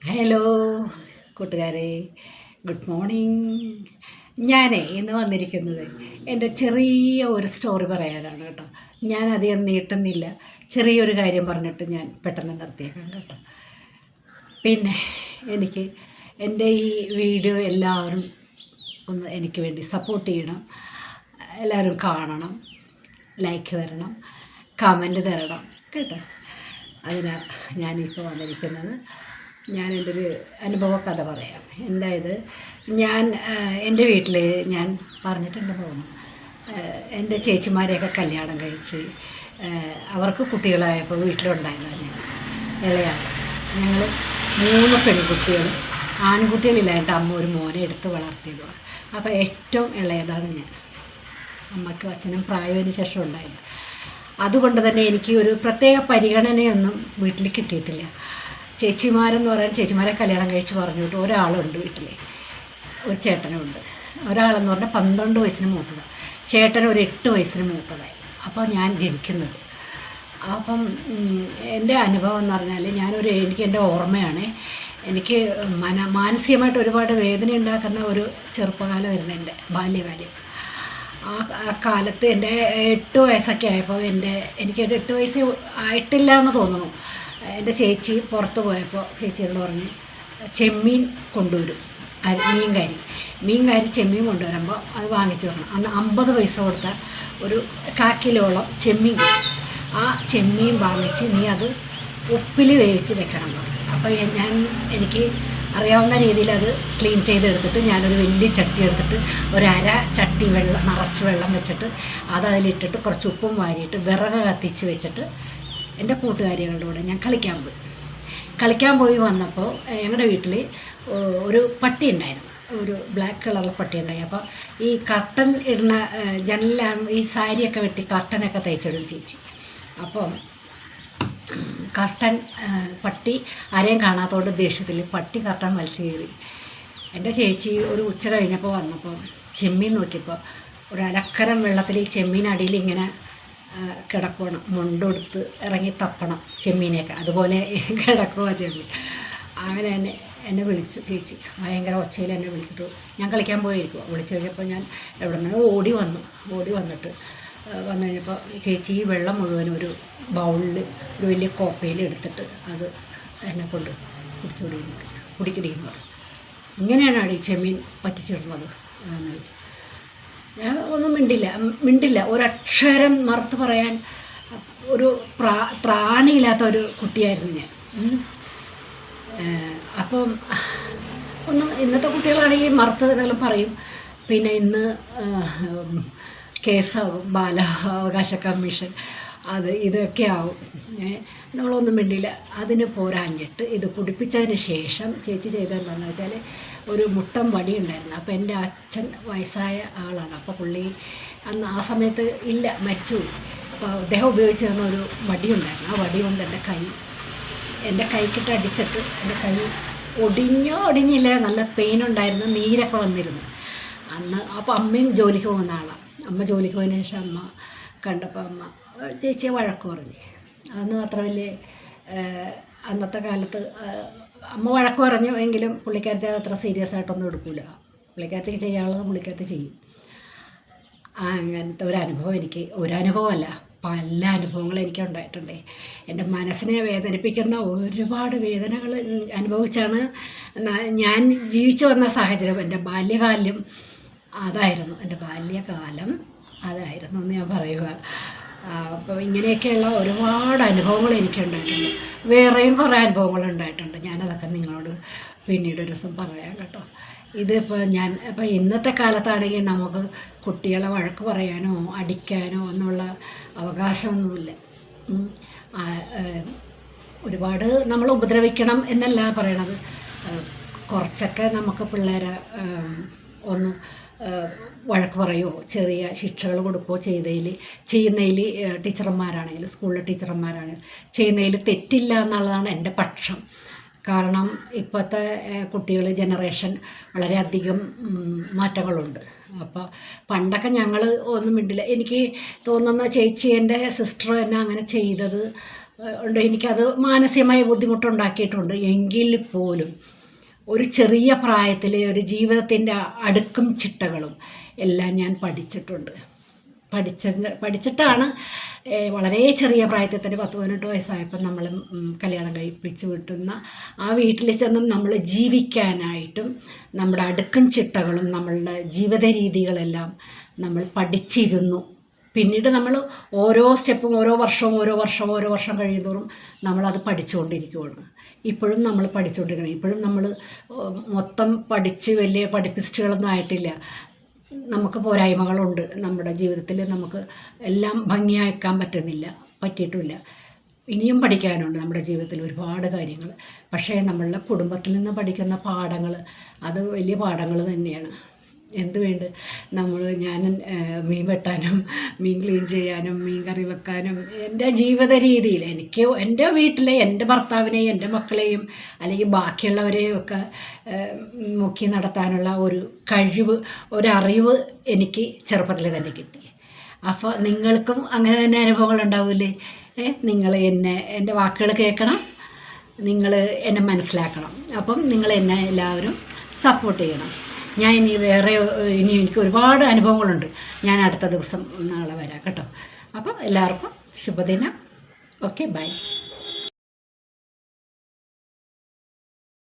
Hello കൂട്ടുകാരെ, good morning. ഞാനേ ഇന്ന് വന്നിരിക്കുന്നത് എൻ്റെ ചെറിയ ഒരു സ്റ്റോറി പറയാനാണ് കേട്ടോ. ഞാൻ അധികം നീട്ടുന്നില്ല, ചെറിയൊരു കാര്യം പറഞ്ഞിട്ട് ഞാൻ പെട്ടെന്ന് നിർത്തിയേക്കാം കേട്ടോ. പിന്നെ എനിക്ക് എൻ്റെ ഈ വീഡിയോ എല്ലാവരും ഒന്ന് എനിക്ക് വേണ്ടി സപ്പോർട്ട് ചെയ്യണം, എല്ലാവരും കാണണം, ലൈക്ക് തരണം, കമൻറ്റ് തരണം കേട്ടോ. അതിനാണ് ഞാനിപ്പോൾ വന്നിരിക്കുന്നത്. ഞാൻ എൻ്റെ ഒരു അനുഭവ കഥ പറയാം. എന്തായത്, എൻ്റെ വീട്ടിൽ ഞാൻ പറഞ്ഞിട്ടുണ്ടെന്ന് തോന്നുന്നു, എൻ്റെ ചേച്ചിമാരെയൊക്കെ കല്യാണം കഴിച്ച് അവർക്ക് കുട്ടികളായപ്പോൾ വീട്ടിലുണ്ടായതാണ് ഞാൻ ഇളയാണ്. ഞങ്ങൾ 3 പെൺകുട്ടികളും ആൺകുട്ടികളില്ലായിട്ട് അമ്മ ഒരു മോനെ എടുത്ത് വളർത്തിയതാണ്. അപ്പോൾ ഏറ്റവും ഇളയതാണ് ഞാൻ. അമ്മയ്ക്കും അച്ഛനും പ്രായത്തിന് ശേഷം ഉണ്ടായത്. അതുകൊണ്ട് തന്നെ എനിക്ക് ഒരു പ്രത്യേക പരിഗണനയൊന്നും വീട്ടിൽ കിട്ടിയിട്ടില്ല. ചേച്ചിമാരെന്ന് പറയാൻ ചേച്ചിമാരെ കല്യാണം കഴിച്ച് പറഞ്ഞു വിട്ടു. ഒരാളുണ്ട് വീട്ടിൽ, ഒരു ചേട്ടനുണ്ട്. ഒരാളെന്ന് പറഞ്ഞാൽ 12 വയസ്സിന് മൂത്തതാണ്, ചേട്ടൻ ഒരു 8 വയസ്സിന് മൂത്തതായി. അപ്പോൾ ഞാൻ ജനിക്കുന്നത്. അപ്പം എൻ്റെ അനുഭവം എന്ന് പറഞ്ഞാൽ എനിക്ക് എൻ്റെ ഓർമ്മയാണ്. എനിക്ക് മാനസികമായിട്ട് ഒരുപാട് വേദന ഉണ്ടാക്കുന്ന ഒരു ചെറുപ്പകാലമായിരുന്നു എൻ്റെ ബാല്യകാലം. ആ കാലത്ത് എൻ്റെ 8 വയസ്സൊക്കെ ആയപ്പോൾ എനിക്കൊരു 8 വയസ്സ് ആയിട്ടില്ല എന്ന് തോന്നുന്നു. എൻ്റെ ചേച്ചി പുറത്ത് പോയപ്പോൾ ചേച്ചിയോട് പറഞ്ഞ് ചെമ്മീൻ കൊണ്ടുവരും, മീൻകാരി ചെമ്മീൻ കൊണ്ടുവരുമ്പോൾ അത് വാങ്ങിച്ച് വെക്കണം. അന്ന് 50 പൈസ കൊടുത്ത ഒരു 1/4 കിലോളം ചെമ്മീൻ കിട്ടും. ആ ചെമ്മീൻ വാങ്ങിച്ച് നീ അത് ഉപ്പിൽ വേവിച്ച് വെക്കണം. അപ്പോൾ എനിക്ക് അറിയാവുന്ന രീതിയിൽ അത് ക്ലീൻ ചെയ്തെടുത്തിട്ട് ഞാനൊരു വലിയ ചട്ടി എടുത്തിട്ട് ചട്ടി നിറച്ച് വെള്ളം വെച്ചിട്ട് അതിലിട്ടിട്ട് കുറച്ച് ഉപ്പും വാരിയിട്ട് വിറക് കത്തിച്ച് വെച്ചിട്ട് എൻ്റെ കൂട്ടുകാരികളുടെ കൂടെ ഞാൻ കളിക്കാൻ പോയി വന്നപ്പോൾ ഞങ്ങളുടെ വീട്ടിൽ ഒരു പട്ടി ഉണ്ടായിരുന്നു, ഒരു ബ്ലാക്ക് കളറിലെ പട്ടി ഉണ്ടായി. അപ്പോൾ ഈ കർട്ടൻ ഇടുന്ന ഈ സാരിയൊക്കെ വെട്ടി കർട്ടനൊക്കെ തയ്ച്ചിടും ചേച്ചി. അപ്പോൾ പട്ടി ആരെയും കാണാത്തതുകൊണ്ട് ദേഷ്യത്തിൽ പട്ടി കർട്ടൻ വലിച്ചു കയറി. എൻ്റെ ചേച്ചി ഒരു ഉച്ച കഴിഞ്ഞപ്പോൾ വന്നപ്പോൾ ചെമ്മീൻ നോക്കിയപ്പോൾ ഒരു അരക്കരം വെള്ളത്തിൽ ഈ ചെമ്മീൻ അടിയിൽ ഇങ്ങനെ കിടക്കണം, മുണ്ടെടുത്ത് ഇറങ്ങി തപ്പണം ചെമ്മീനെയൊക്കെ, അതുപോലെ കിടക്കുക ചെമ്മീൻ. അങ്ങനെ എന്നെ വിളിച്ചു ചേച്ചി, ഭയങ്കര ഒച്ചയിൽ എന്നെ വിളിച്ചിട്ട് ഞാൻ കളിക്കാൻ പോയിരിക്കും. വിളിച്ചു കഴിഞ്ഞപ്പോൾ ഞാൻ എവിടെ നിന്ന് ഓടി വന്നിട്ട് വന്നു കഴിഞ്ഞപ്പോൾ ചേച്ചി ഈ വെള്ളം മുഴുവനും ഒരു ബൗളിൽ ഒരു വലിയ കോപ്പയിൽ എടുത്തിട്ട് അത് എന്നെ കൊണ്ട് കുടിക്കടിയെന്ന് പറഞ്ഞു. ഇങ്ങനെയാണ് ഈ ചെമ്മീൻ പറ്റിച്ചിടുന്നത് എന്ന് ചോദിച്ചു. ഞാൻ ഒന്നും മിണ്ടില്ല. ഒരക്ഷരം മറുത്ത് പറയാൻ ഒരു ത്രാണിയില്ലാത്ത ഒരു കുട്ടിയായിരുന്നു ഞാൻ. അപ്പം ഇന്നത്തെ കുട്ടികളാണെങ്കിൽ മറുത്ത് എന്തെങ്കിലും പറയും. പിന്നെ ഇന്ന് കേസാവും, ബാലാവകാശ കമ്മീഷൻ, ഇതൊക്കെ ആവും. നമ്മളൊന്നും മിണ്ടില്ല. അതിന് പോരാഞ്ഞിട്ട് ഇത് കുടിപ്പിച്ചതിന് ശേഷം ചേച്ചി ചെയ്തതെന്താണെന്ന് വെച്ചാൽ ഒരു മുട്ടം വടി ഉണ്ടായിരുന്നു. അപ്പോൾ എൻ്റെ അച്ഛൻ വയസ്സായ ആളാണ്. അപ്പോൾ പുള്ളി ആ സമയത്ത് ഇല്ല, മരിച്ചുപോയി. അപ്പോൾ അദ്ദേഹം ഉപയോഗിച്ചിരുന്ന ഒരു വടി ഉണ്ടായിരുന്നു. ആ വടി കൊണ്ട് എൻ്റെ കൈക്കിട്ട് അടിച്ചിട്ട് എൻ്റെ കൈ ഒടിഞ്ഞില്ല, നല്ല പെയിൻ ഉണ്ടായിരുന്നു, നീരൊക്കെ വന്നിരുന്നു അന്ന്. അപ്പോൾ അമ്മയും ജോലിക്ക് പോകുന്ന ആളാണ്. അമ്മ ജോലിക്ക് പോയതിന് ശേഷം അമ്മ കണ്ടപ്പോൾ ചേച്ചിയെ വഴക്ക് പറഞ്ഞു. അതൊന്നും അത്ര വലിയ അന്നത്തെ കാലത്ത് അമ്മ വഴക്ക് പറഞ്ഞു എങ്കിലും പുള്ളിക്കാരത്തി അതത്ര സീരിയസ് ആയിട്ടൊന്നും എടുക്കില്ല. പുള്ളിക്കാരത്തേക്ക് ചെയ്യാനുള്ളത് പുള്ളിക്കാരത്തി ചെയ്യും. അങ്ങനത്തെ ഒരനുഭവമല്ല, പല അനുഭവങ്ങളും എനിക്ക് ഉണ്ടായിട്ടുണ്ട്. എൻ്റെ മനസ്സിനെ വേദനിപ്പിക്കുന്ന ഒരുപാട് വേദനകൾ അനുഭവിച്ചാണ് ഞാൻ ജീവിച്ചു വന്ന സാഹചര്യം. എൻ്റെ ബാല്യകാലം അതായിരുന്നു എന്ന് ഞാൻ പറയുക. അപ്പോൾ ഇങ്ങനെയൊക്കെയുള്ള ഒരുപാട് അനുഭവങ്ങൾ എനിക്കുണ്ടായിട്ടുണ്ട്. വേറെയും കുറേ അനുഭവങ്ങൾ ഉണ്ടായിട്ടുണ്ട്. ഞാനതൊക്കെ നിങ്ങളോട് പിന്നീട് ഒരു ദിവസം പറയാം കേട്ടോ. ഇപ്പോൾ ഇന്നത്തെ കാലത്താണെങ്കിൽ നമുക്ക് കുട്ടികളെ വഴക്ക് പറയാനോ അടിക്കാനോ എന്നുള്ള അവകാശമൊന്നുമില്ല. ഒരുപാട് നമ്മൾ ഉപദ്രവിക്കണം എന്നല്ല പറയണത്. കുറച്ചൊക്കെ നമുക്ക് പിള്ളേരെ ഒന്ന് വഴക്ക് പറയുകയോ ചെറിയ ശിക്ഷകൾ കൊടുക്കുകയോ ചെയ്യുന്നതിൽ ടീച്ചർമാരാണെങ്കിലും സ്കൂളിലെ ടീച്ചർമാരാണെങ്കിലും ചെയ്യുന്നതിൽ തെറ്റില്ല എന്നുള്ളതാണ് എൻ്റെ പക്ഷം. കാരണം ഇപ്പോഴത്തെ ജനറേഷൻ വളരെയധികം മാറ്റങ്ങളുണ്ട്. അപ്പോൾ പണ്ടൊക്കെ ഞങ്ങൾ ഒന്നും മിണ്ടില്ല. എനിക്ക് തോന്നുന്ന ചേച്ചി എൻ്റെ സിസ്റ്റർ എന്നെ അങ്ങനെ ചെയ്തത് ഉണ്ട്. എനിക്കത് മാനസികമായ ബുദ്ധിമുട്ടുണ്ടാക്കിയിട്ടുണ്ട്. എങ്കിൽ പോലും ഒരു ചെറിയ പ്രായത്തിലെ ഒരു ജീവിതത്തിൻ്റെ അടുക്കും ചിട്ടകളും എല്ലാം ഞാൻ പഠിച്ചിട്ടുണ്ട്. പഠിച്ചിട്ടാണ് വളരെ ചെറിയ പ്രായത്തിൽ തന്നെ 10-18 വയസ്സായപ്പോൾ നമ്മൾ കല്യാണം കഴിപ്പിച്ച് വിട്ടുന്ന ആ വീട്ടിൽ ചെന്നും നമ്മൾ ജീവിക്കാനായിട്ടും നമ്മുടെ അടുക്കും ചിട്ടകളും നമ്മളുടെ ജീവിത രീതികളെല്ലാം നമ്മൾ പഠിച്ചിരുന്നു. പിന്നീട് നമ്മൾ ഓരോ സ്റ്റെപ്പും ഓരോ വർഷം കഴിയുന്തോറും നമ്മളത് പഠിച്ചുകൊണ്ടിരിക്കുകയാണ്. ഇപ്പോഴും നമ്മൾ പഠിച്ചുകൊണ്ടിരിക്കണം. ഇപ്പോഴും നമ്മൾ മൊത്തം പഠിച്ച് വലിയ പഠിപ്പിസ്റ്റുകളൊന്നും ആയിട്ടില്ല. നമുക്ക് പോരായ്മകളുണ്ട് നമ്മുടെ ജീവിതത്തിൽ. നമുക്ക് എല്ലാം ഭംഗിയാക്കാൻ പറ്റിയിട്ടുമില്ല. ഇനിയും പഠിക്കാനുണ്ട് നമ്മുടെ ജീവിതത്തിൽ ഒരുപാട് കാര്യങ്ങൾ. പക്ഷേ നമ്മളുടെ കുടുംബത്തിൽ നിന്ന് പഠിക്കുന്ന പാഠങ്ങൾ അത് വലിയ പാഠങ്ങൾ തന്നെയാണ്. ഞാൻ മീൻ വെട്ടാനും മീൻ ക്ലീൻ ചെയ്യാനും മീൻ കറി വെക്കാനും എൻ്റെ ജീവിത രീതിയിൽ എനിക്ക് എൻ്റെ വീട്ടിലെ എൻ്റെ ഭർത്താവിനെയും എൻ്റെ മക്കളെയും അല്ലെങ്കിൽ ബാക്കിയുള്ളവരെയും ഒക്കെ മുക്കി നടത്താനുള്ള ഒരു കഴിവ്, ഒരറിവ് എനിക്ക് ചെറുപ്പത്തിൽ തന്നെ കിട്ടി. അപ്പോൾ നിങ്ങൾക്കും അങ്ങനെ തന്നെ അനുഭവങ്ങൾ ഉണ്ടാവില്ലേ? നിങ്ങൾ എൻ്റെ വാക്കുകൾ കേൾക്കണം, നിങ്ങൾ എന്നെ മനസ്സിലാക്കണം. അപ്പം നിങ്ങൾ എന്നെ എല്ലാവരും സപ്പോർട്ട് ചെയ്യണം. ഞാൻ ഇനി എനിക്ക് ഒരുപാട് അനുഭവങ്ങളുണ്ട്. ഞാൻ അടുത്ത ദിവസം നാളെ വരാം കേട്ടോ. അപ്പം എല്ലാവർക്കും ശുഭദിനം. Okay, by.